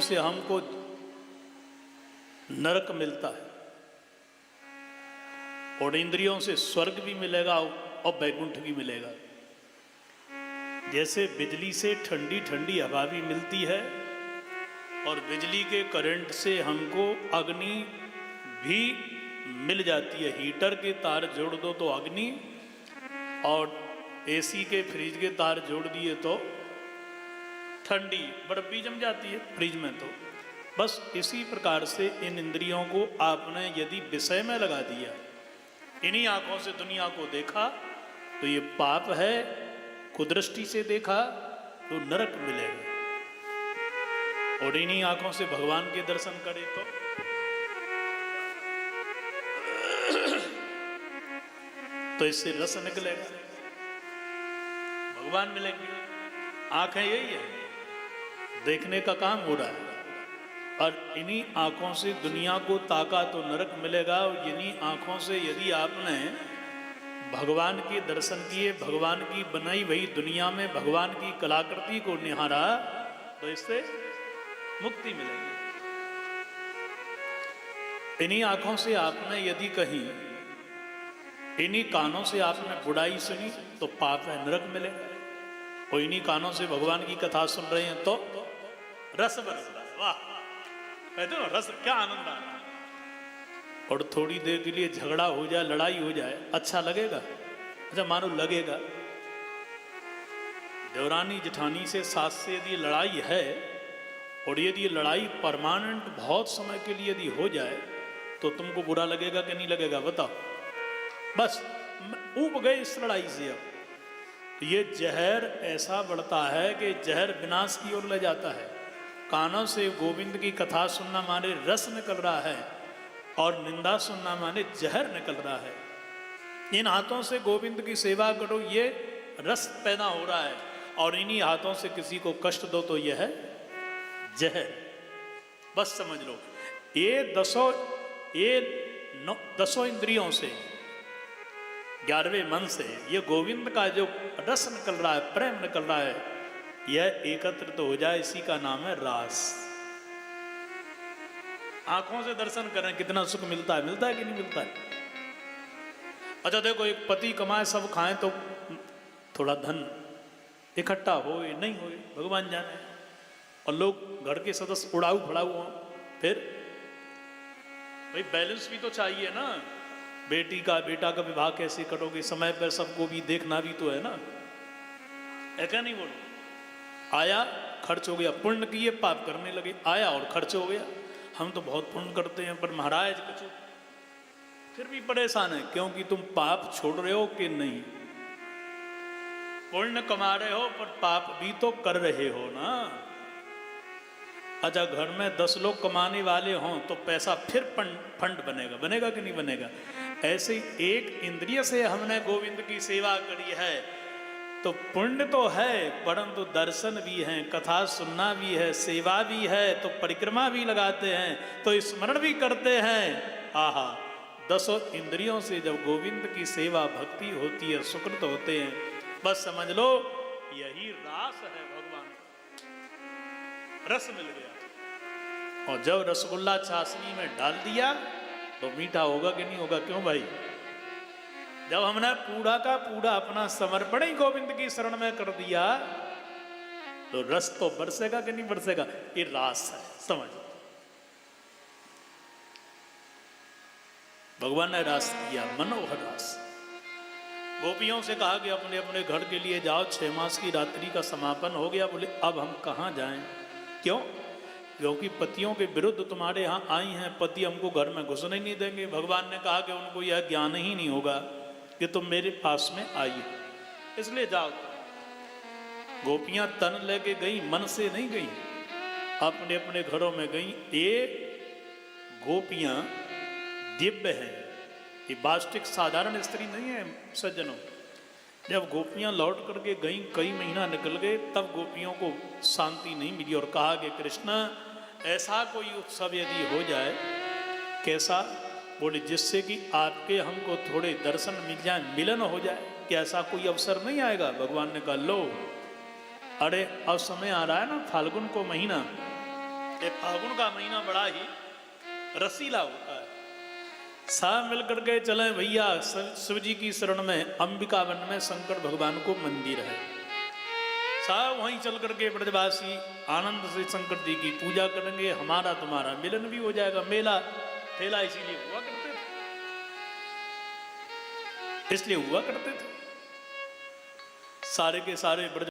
से हमको नरक मिलता है और इंद्रियों से स्वर्ग भी मिलेगा और वैकुंठ भी मिलेगा। जैसे बिजली से ठंडी ठंडी हवा भी मिलती है और बिजली के करंट से हमको अग्नि भी मिल जाती है। हीटर के तार जोड़ दो तो अग्नि, और एसी के फ्रिज के तार जोड़ दिए तो ठंडी बर्फ भी जम जाती है फ्रिज में। तो बस इसी प्रकार से इन इंद्रियों को आपने यदि विषय में लगा दिया, इन्हीं आंखों से दुनिया को देखा तो ये पाप है, कुदृष्टि से देखा तो नरक मिलेगा, और इन्हीं आंखों से भगवान के दर्शन करे तो इससे रस निकलेगा, भगवान मिलेंगे। आंखें यही है, देखने का काम हो रहा है, और इन्हीं आंखों से दुनिया को ताका तो नरक मिलेगा। और इन्हीं आंखों से यदि आपने भगवान के दर्शन किए, भगवान की बनाई हुई दुनिया में भगवान की कलाकृति को निहारा, तो इससे मुक्ति मिलेगी। इन्हीं आंखों से आपने यदि कहीं, इन्हीं कानों से आपने बुराई सुनी तो पाप है, नरक मिलेगा। और इन्हीं कानों से भगवान की कथा सुन रहे हैं तो रस बरस रहा है, वाह, कहते हो रस, क्या आनंद आ रहा है। और थोड़ी देर के लिए झगड़ा हो जाए, लड़ाई हो जाए, अच्छा लगेगा? अच्छा मानो लगेगा। देवरानी जेठानी से, सास से यदि लड़ाई है, और यदि ये लड़ाई परमानेंट बहुत समय के लिए यदि हो जाए तो तुमको बुरा लगेगा कि नहीं लगेगा? बताओ। बस ऊब गए इस लड़ाई से। अब ये जहर ऐसा बढ़ता है कि जहर विनाश की ओर ले जाता है। कानों से गोविंद की कथा सुनना माने रस निकल रहा है, और निंदा सुनना माने जहर निकल रहा है। इन हाथों से गोविंद की सेवा करो, ये रस पैदा हो रहा है, और इन्हीं हाथों से किसी को कष्ट दो तो यह है जहर। बस समझ लो, ये दसों इंद्रियों से, 11वें मन से ये गोविंद का जो रस निकल रहा है, प्रेम निकल रहा है, यह एकत्रित तो हो जाए, इसी का नाम है रास। आंखों से दर्शन करें, कितना सुख मिलता है? मिलता है कि नहीं मिलता है? अच्छा देखो, एक पति कमाए सब खाएं तो थोड़ा धन इकट्ठा हो नहीं हो भगवान जाने, और लोग घर के सदस्य उड़ाऊ फड़ाऊ हो, फिर भाई बैलेंस भी तो चाहिए ना। बेटी का बेटा का विवाह कैसे करोगे? समय पर सबको भी देखना भी तो है ना, है क्या नहीं? बोलो, आया खर्च हो गया, पुण्य किए पाप करने लगे, आया और खर्च हो गया। हम तो बहुत पुण्य करते हैं पर महाराज कुछ फिर भी परेशान है, क्योंकि तुम पाप छोड़ रहे हो कि नहीं? पुण्य कमा रहे हो पर पाप भी तो कर रहे हो ना। अच्छा, घर में 10 लोग कमाने वाले हों तो पैसा फिर फंड बनेगा, बनेगा कि नहीं बनेगा? ऐसे ही एक इंद्रिय से हमने गोविंद की सेवा करी है तो पुण्य तो है, परंतु दर्शन भी है, कथा सुनना भी है, सेवा भी है, तो परिक्रमा भी लगाते हैं, तो स्मरण भी करते हैं। आहा, 10 इंद्रियों से जब गोविंद की सेवा भक्ति होती है, सुकृत होते हैं, बस समझ लो यही रास है भगवान। रस मिल गया, और जब रसगुल्ला चाशनी में डाल दिया तो मीठा होगा कि नहीं होगा? क्यों भाई? जब हमने पूरा का पूरा अपना समर्पण ही गोविंद की शरण में कर दिया तो रस तो बरसेगा कि नहीं बरसेगा? ये रास है, समझ। भगवान ने रास किया, मनोहर रास। गोपियों से कहा कि अपने अपने घर के लिए जाओ, 6 मास की रात्रि का समापन हो गया। बोले अब हम कहाँ जाएं? क्यों? क्योंकि पतियों के विरुद्ध तुम्हारे यहाँ आई हैं, पति हमको घर में घुसने नहीं देंगे। भगवान ने कहा कि उनको यह ज्ञान ही नहीं होगा कि तुम मेरे पास में आई, इसलिए जाओ। गोपियां तन लेके गई, मन से नहीं गई, अपने अपने घरों में गई। ये गोपियां दिव्य हैं, ये वास्तविक साधारण स्त्री नहीं है सज्जनों। जब गोपियां लौट करके गई, कई महीना निकल गए, तब गोपियों को शांति नहीं मिली और कहा कि कृष्ण ऐसा कोई उत्सव यदि हो जाए, कैसा? बोले जिससे कि आपके हमको थोड़े दर्शन मिल जाए, मिलन हो जाए, कि ऐसा कोई अवसर नहीं आएगा? भगवान ने कहा लो, अरे अब समय आ रहा है ना, फाल्गुन को महीना, ये फागुन का महीना बड़ा ही रसीला होता है। सब मिलकर के चले भैया शिव जी की शरण में, अंबिका वन में शंकर भगवान को मंदिर है। सब वहीं चल करके ब्रजवासी आनंद से शंकर जी की पूजा करेंगे, हमारा तुम्हारा मिलन भी हो जाएगा। मेला ठेला इसीलिए हुआ करते थे, इसलिए हुआ करते थे। सारे के सारे ब्रज